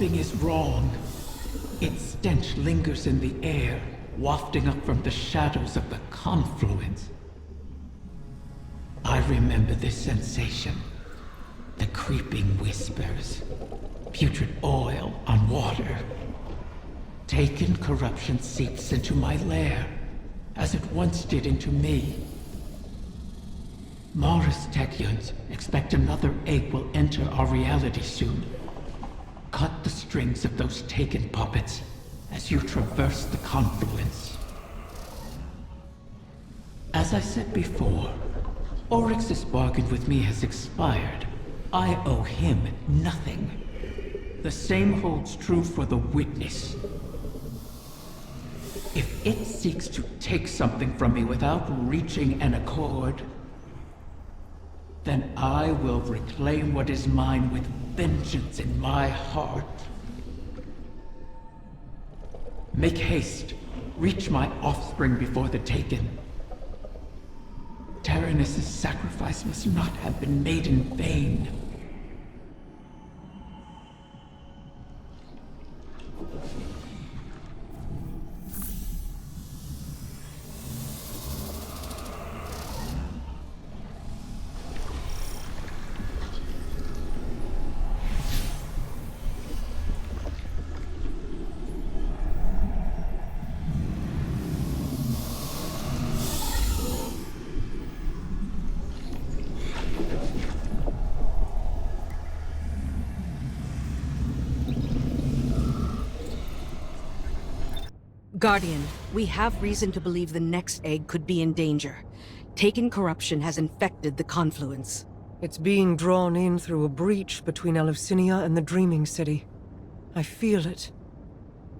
Something is wrong. Its stench lingers in the air, wafting up from the shadows of the confluence. I remember this sensation. The creeping whispers. Putrid oil on water. Taken corruption seeps into my lair, as it once did into me. Morris Techeuns expect another egg will enter our reality soon. Cut the strings of those Taken puppets as you traverse the confluence. As I said before, Oryx's bargain with me has expired. I owe him nothing. The same holds true for the Witness. If it seeks to take something from me without reaching an accord, then I will reclaim what is mine with vengeance in my heart. Make haste. Reach my offspring before the Taken. Taranis' sacrifice must not have been made in vain. Guardian, we have reason to believe the next egg could be in danger. Taken corruption has infected the confluence. It's being drawn in through a breach between Eleusinia and the Dreaming City. I feel it.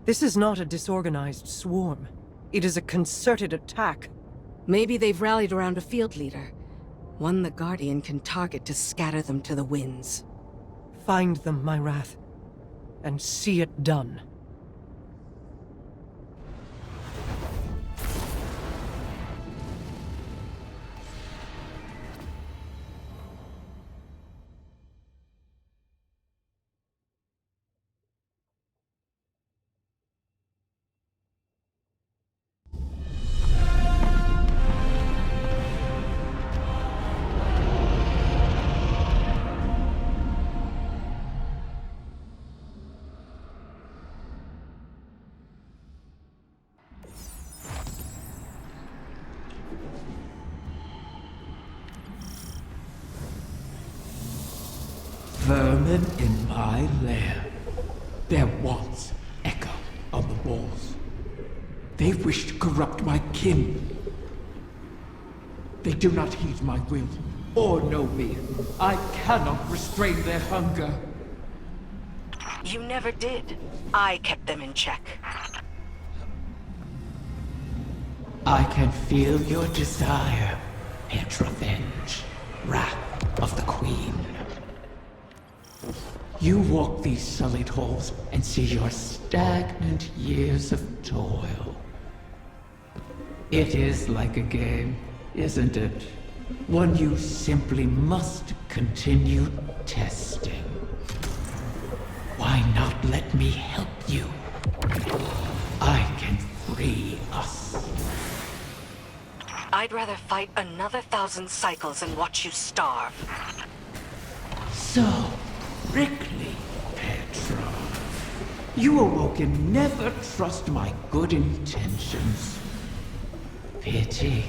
This is not a disorganized swarm. It is a concerted attack. Maybe they've rallied around a field leader. One the Guardian can target to scatter them to the winds. Find them, my Wrath, and see it done. Vermin in my lair. Their wants echo on the walls. They wish to corrupt my kin. They do not heed my will or know me. I cannot restrain their hunger. You never did. I kept them in check. I can feel your desire, Petrovenge, wrath of the Queen. You walk these sullied halls and see your stagnant years of toil. It is like a game, isn't it? One you simply must continue testing. Why not let me help you? I can free us. I'd rather fight another 1,000 cycles and watch you starve. So, Brickley, Petra. You awoken never trust my good intentions. Pity.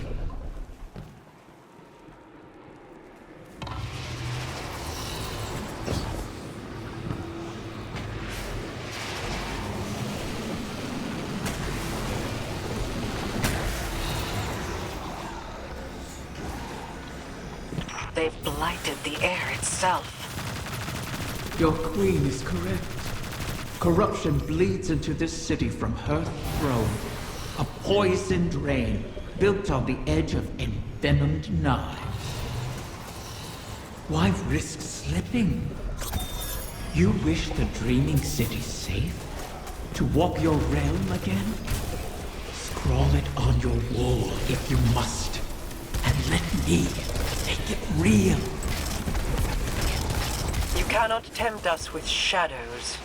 They've blighted the air itself. Your queen is correct. Corruption bleeds into this city from her throne. A poisoned rain built on the edge of envenomed knives. Why risk slipping? You wish the Dreaming City safe? To walk your realm again? Scrawl it on your wall if you must. And let me make it real. You cannot tempt us with shadows.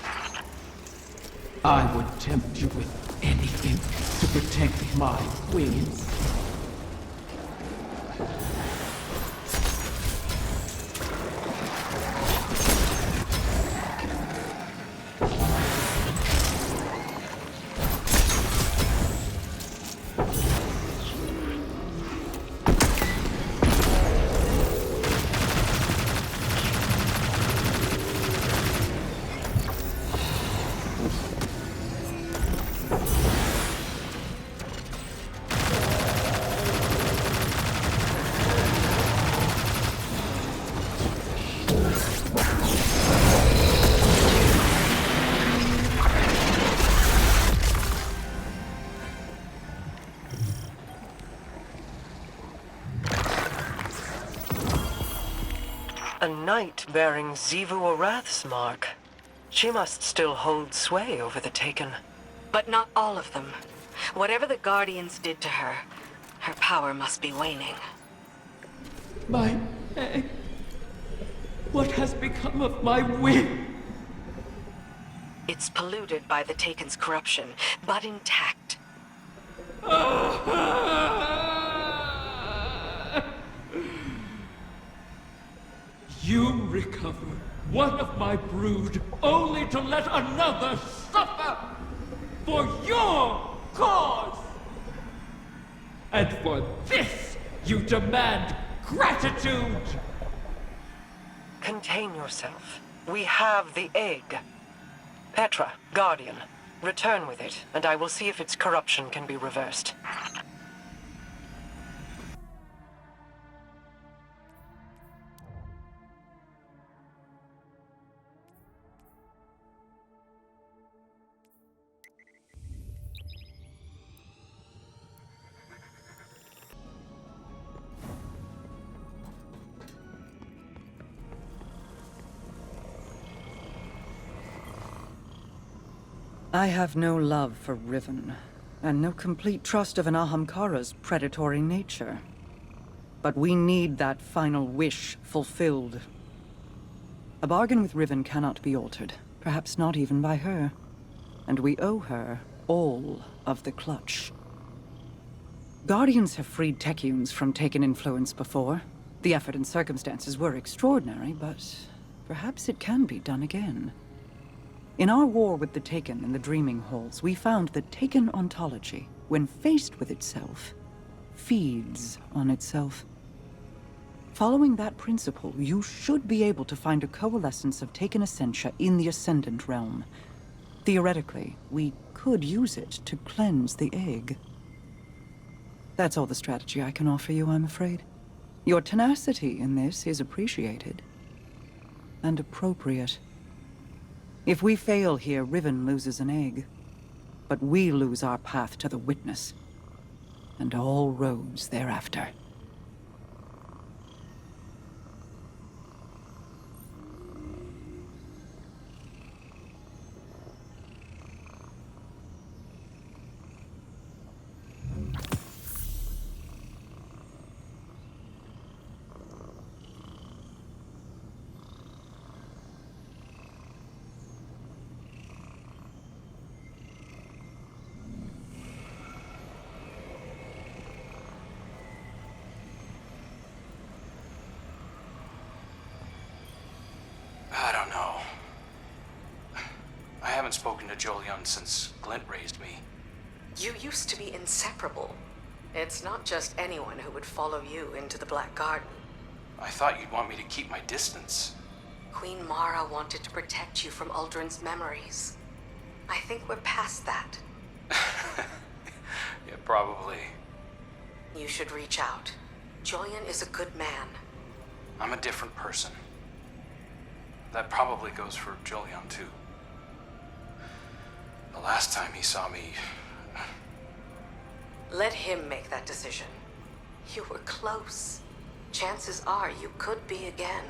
I would tempt you with anything to protect my wings. A knight bearing Xivu Arath's mark. She must still hold sway over the Taken. But not all of them. Whatever the Guardians did to her, her power must be waning. My egg. What has become of my wing? It's polluted by the Taken's corruption, but intact. You recover one of my brood, only to let another suffer for your cause! And for this, you demand gratitude! Contain yourself. We have the egg. Petra, Guardian, return with it, and I will see if its corruption can be reversed. I have no love for Riven, and no complete trust of an Ahamkara's predatory nature. But we need that final wish fulfilled. A bargain with Riven cannot be altered, perhaps not even by her. And we owe her all of the clutch. Guardians have freed Techians from Taken influence before. The effort and circumstances were extraordinary, but perhaps it can be done again. In our war with the Taken in the Dreaming Halls, we found that Taken ontology, when faced with itself, feeds on itself. Following that principle, you should be able to find a coalescence of Taken essentia in the Ascendant Realm. Theoretically, we could use it to cleanse the egg. That's all the strategy I can offer you, I'm afraid. Your tenacity in this is appreciated. And appropriate. If we fail here, Riven loses an egg. But we lose our path to the Witness. And all roads thereafter. I don't know. I haven't spoken to Jolyon since Glint raised me. You used to be inseparable. It's not just anyone who would follow you into the Black Garden. I thought you'd want me to keep my distance. Queen Mara wanted to protect you from Uldren's memories. I think we're past that. Yeah, probably. You should reach out. Jolyon is a good man. I'm a different person. That probably goes for Jolyon, too. The last time he saw me... Let him make that decision. You were close. Chances are you could be again.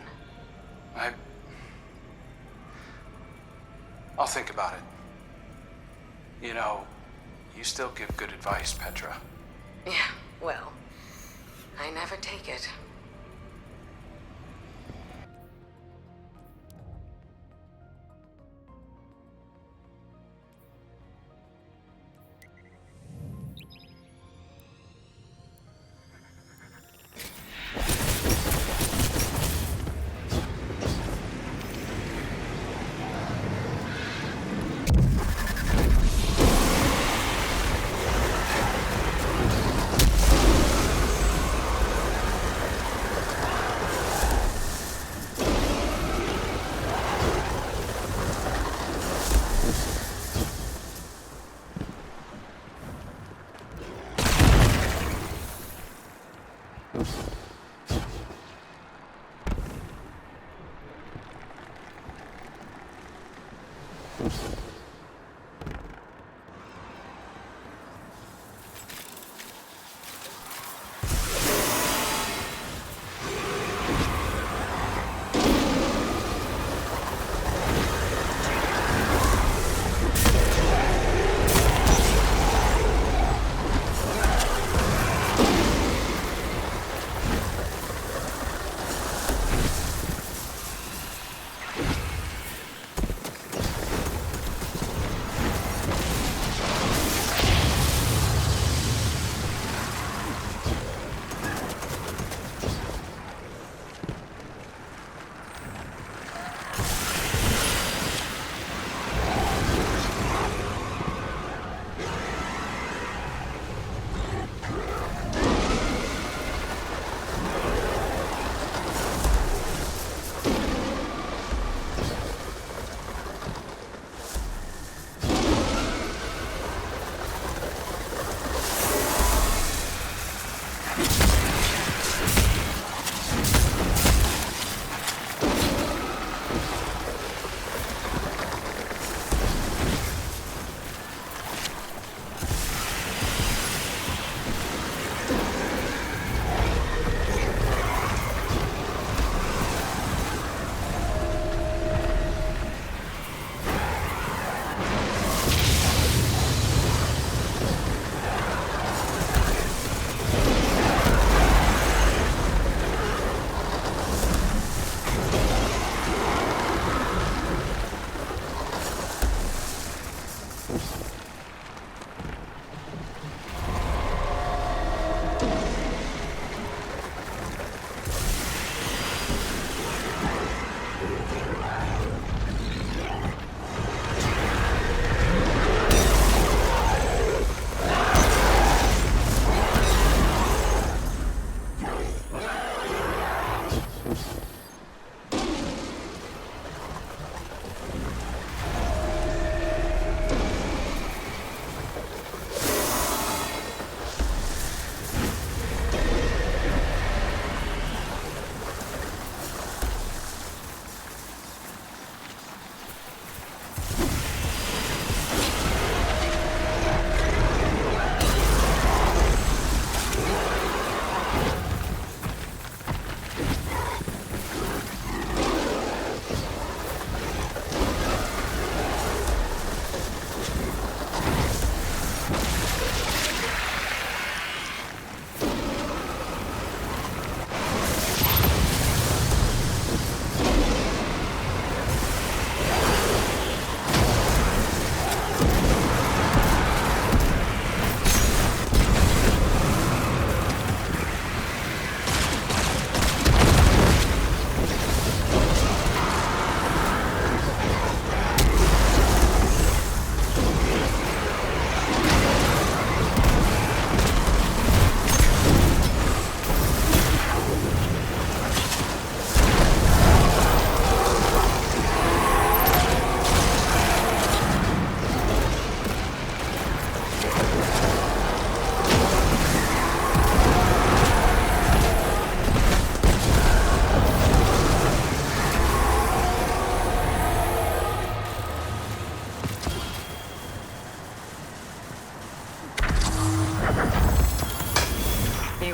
I'll think about it. You know, you still give good advice, Petra. Yeah, well, I never take it.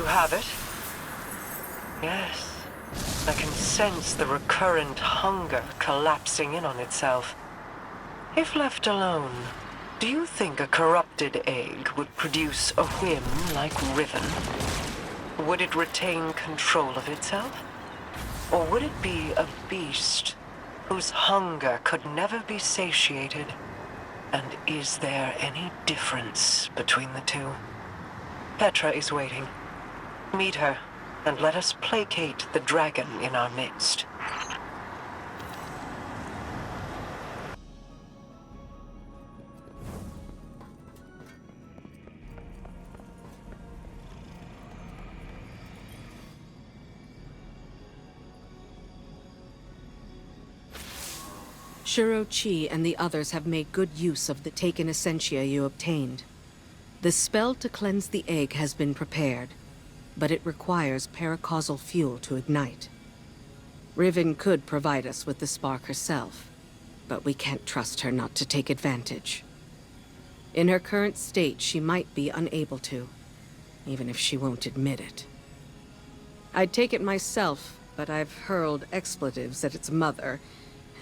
Have it? Yes. I can sense the recurrent hunger collapsing in on itself. If left alone, do you think a corrupted egg would produce a whim like Riven? Would it retain control of itself? Or would it be a beast whose hunger could never be satiated? And is there any difference between the two? Petra is waiting. Meet her, and let us placate the dragon in our midst. Shuro Chi and the others have made good use of the taken essentia you obtained. The spell to cleanse the egg has been prepared. but it requires paracausal fuel to ignite. Riven could provide us with the spark herself, but we can't trust her not to take advantage. In her current state, she might be unable to, even if she won't admit it. I'd take it myself, but I've hurled expletives at its mother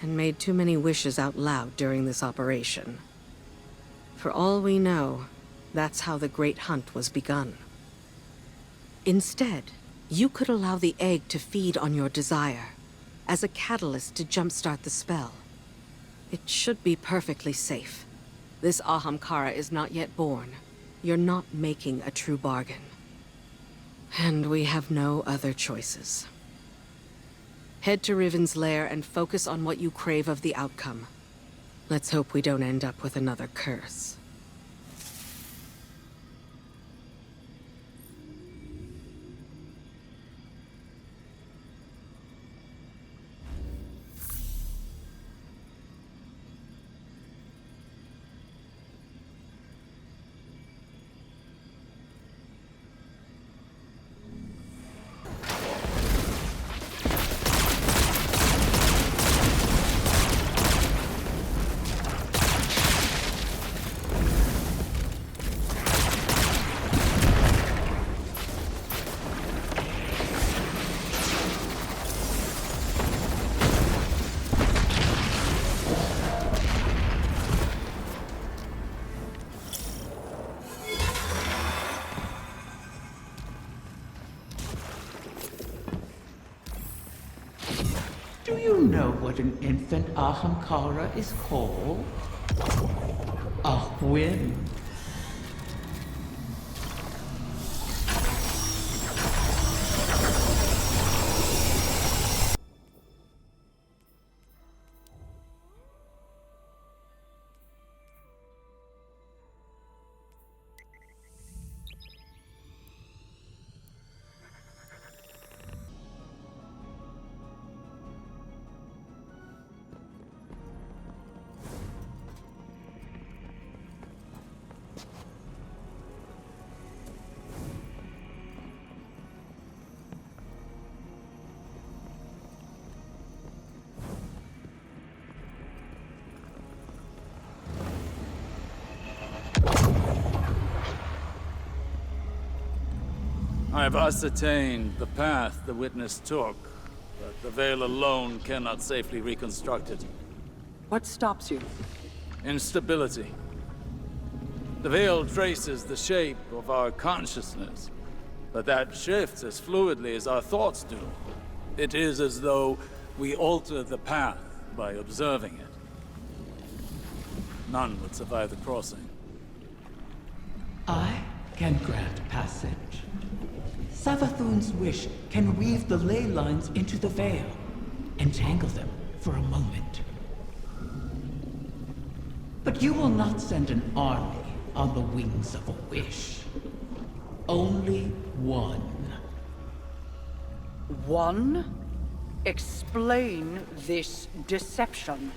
and made too many wishes out loud during this operation. For all we know, that's how the Great Hunt was begun. Instead, you could allow the egg to feed on your desire, as a catalyst to jumpstart the spell. It should be perfectly safe. This Ahamkara is not yet born. You're not making a true bargain. And we have no other choices. Head to Riven's lair and focus on what you crave of the outcome. Let's hope we don't end up with another curse. Do you know what an infant Ahamkara is called? A whim. I've ascertained the path the witness took, but the veil alone cannot safely reconstruct it. What stops you? Instability. The veil traces the shape of our consciousness, but that shifts as fluidly as our thoughts do. It is as though we alter the path by observing it. None would survive the crossing. I can grant passage. Savathun's wish can weave the ley lines into the veil, entangle them for a moment. But you will not send an army on the wings of a wish. Only one. One? Explain this deception.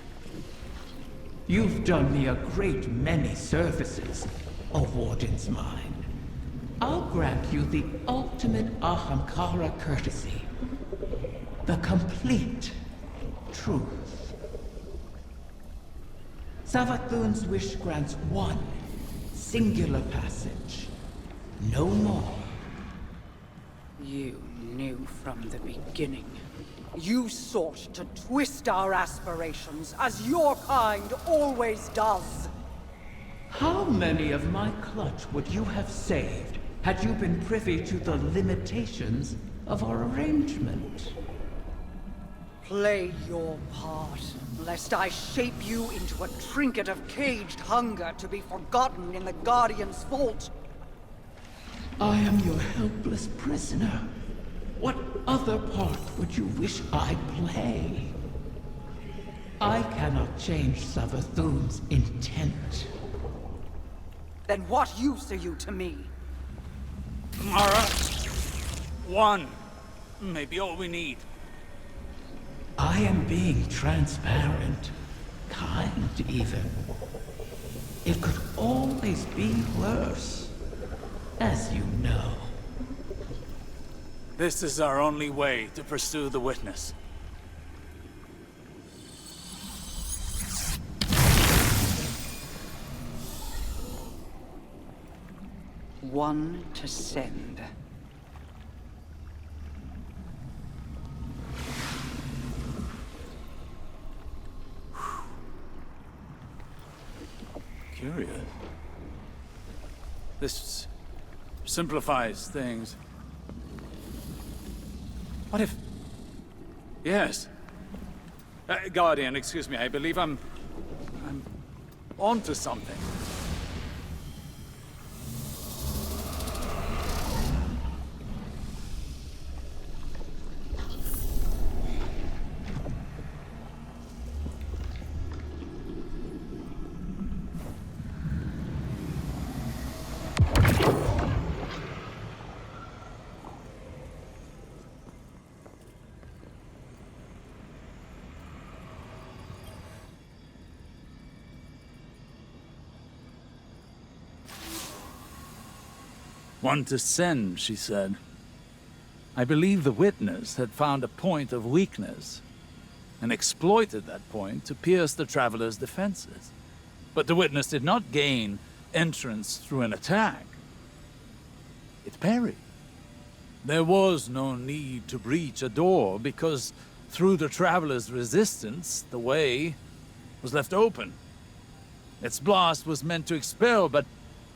You've done me a great many services, O Warden's Mind. I'll grant you the ultimate Ahamkara courtesy. The complete truth. Savathun's wish grants one singular passage. No more. You knew from the beginning. You sought to twist our aspirations, as your kind always does. How many of my clutch would you have saved had you been privy to the limitations of our arrangement? Play your part, lest I shape you into a trinket of caged hunger to be forgotten in the Guardian's vault. I am your helpless prisoner. What other part would you wish I play? I cannot change Savathun's intent. Then what use are you to me? Mara, one may be all we need. I am being transparent, kind even. It could always be worse, as you know. This is our only way to pursue the witness. One to send. Curious. This simplifies things. What if... Yes. Guardian, excuse me, I believe I'm onto something. One to send, she said. I believe the witness had found a point of weakness and exploited that point to pierce the traveler's defenses. But the witness did not gain entrance through an attack. It parried. There was no need to breach a door because through the traveler's resistance, the way was left open. Its blast was meant to expel, but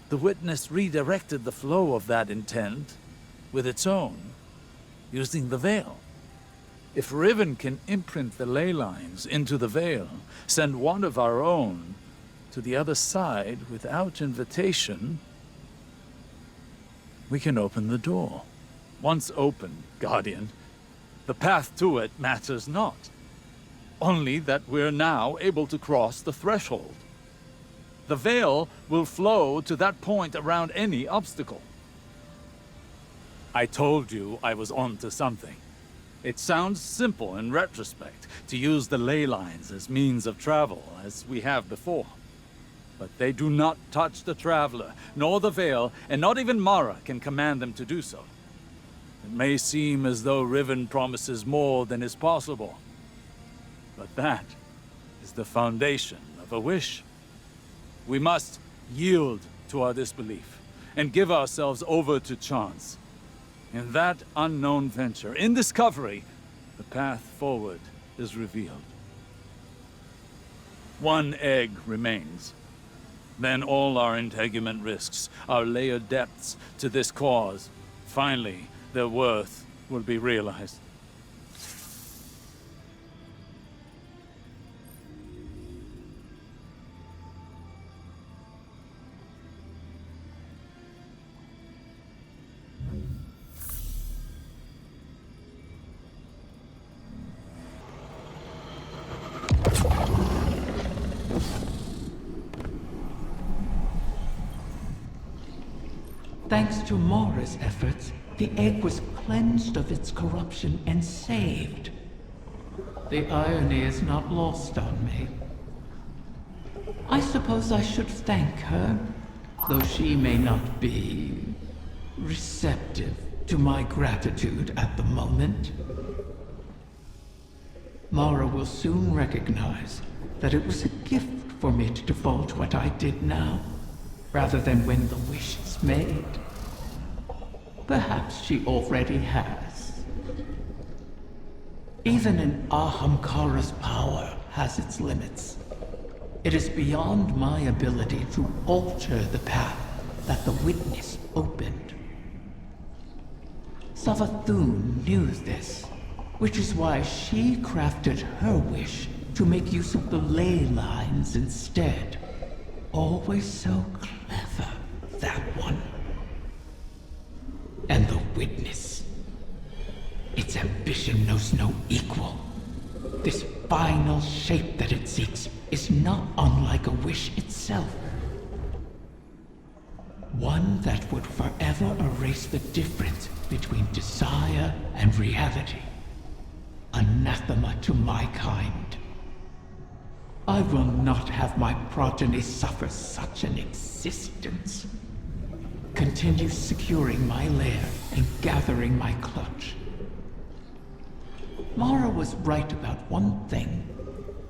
the witness redirected the flow of that intent with its own, using the veil. If Riven can imprint the ley lines into the veil, send one of our own to the other side without invitation, we can open the door. Once open, Guardian, the path to it matters not. Only that we're now able to cross the threshold. The veil will flow to that point around any obstacle. I told you I was onto something. It sounds simple in retrospect to use the ley lines as means of travel, as we have before. But they do not touch the traveler, nor the veil, and not even Mara can command them to do so. It may seem as though Riven promises more than is possible, but that is the foundation of a wish. We must yield to our disbelief and give ourselves over to chance. In that unknown venture, in discovery, the path forward is revealed. One egg remains. Then all our integument risks, our layered depths to this cause, finally, their worth will be realized. Thanks to Mara's efforts, the egg was cleansed of its corruption and saved. The irony is not lost on me. I suppose I should thank her, though she may not be receptive to my gratitude at the moment. Mara will soon recognize that it was a gift for me to divulge what I did now, rather than when the wish is made. Perhaps she already has. Even an Ahamkara's power has its limits. It is beyond my ability to alter the path that the witness opened. Savathun knew this, which is why she crafted her wish to make use of the ley lines instead. Always so clever, that one. And the witness. Its ambition knows no equal. This final shape that it seeks is not unlike a wish itself. One that would forever erase the difference between desire and reality. Anathema to my kind. I will not have my progeny suffer such an existence. Continue securing my lair and gathering my clutch. Mara was right about one thing.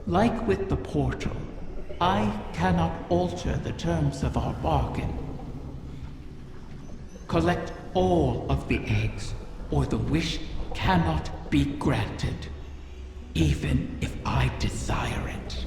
Like with the portal, I cannot alter the terms of our bargain. Collect all of the eggs, or the wish cannot be granted, even if I desire it.